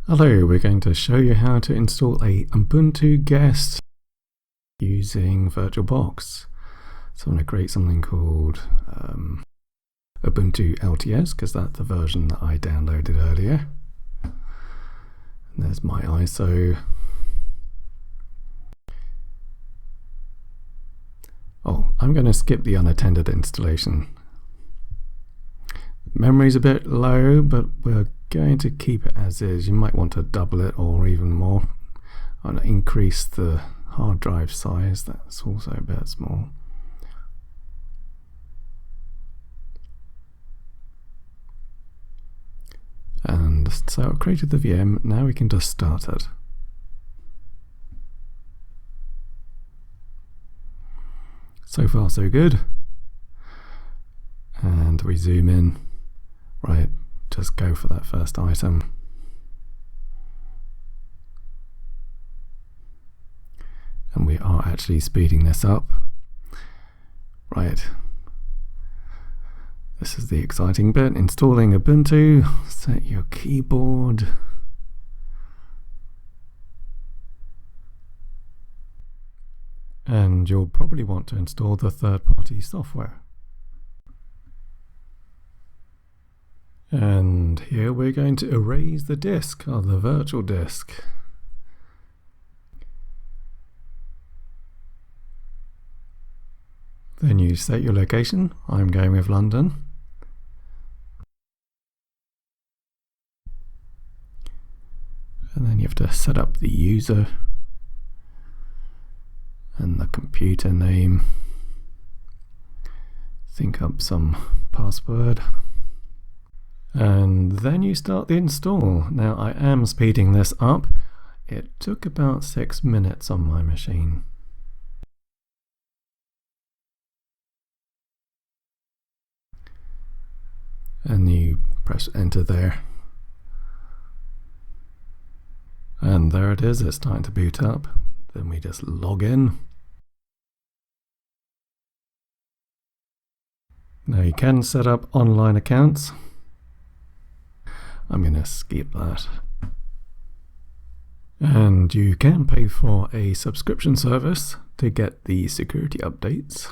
Hello, we're going to show you how to install a Ubuntu guest using VirtualBox. So I'm going to create something called Ubuntu LTS because that's the version that I downloaded earlier. And there's my ISO. Oh, I'm going to skip the unattended installation. Memory's a bit low, but we're going to keep it as is. You might want to double it or even more. I'm going to increase the hard drive size. That's also a bit small. And so I've created the VM. Now we can just start it. So far so good. And we zoom in. Right, just go for that first item. And we are actually speeding this up. Right. This is the exciting bit. Installing Ubuntu. Set your keyboard. And you'll probably want to install the third-party software. And here we're going to erase the disk, or the virtual disk. Then you set your location. I'm going with London. And then you have to set up the user and the computer name. Think up some password. And then you start the install. Now I am speeding this up. It took about 6 minutes on my machine. And you press enter there. And there it is, it's starting to boot up. Then we just log in. Now you can set up online accounts. I'm going to skip that. And you can pay for a subscription service to get the security updates.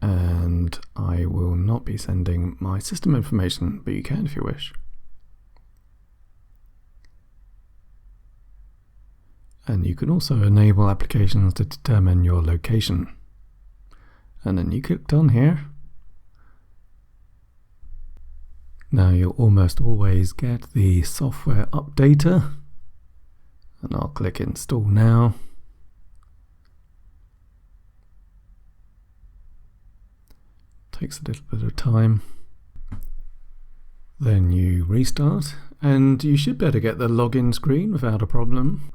And I will not be sending my system information, but you can if you wish. And you can also enable applications to determine your location. And then you clicked on here. Now you'll almost always get the software updater, and I'll click install now. Takes a little bit of time. Then you restart and you should be able to get the login screen without a problem.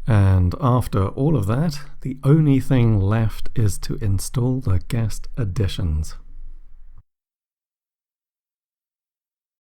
And after all of that, the only thing left is to install the guest additions.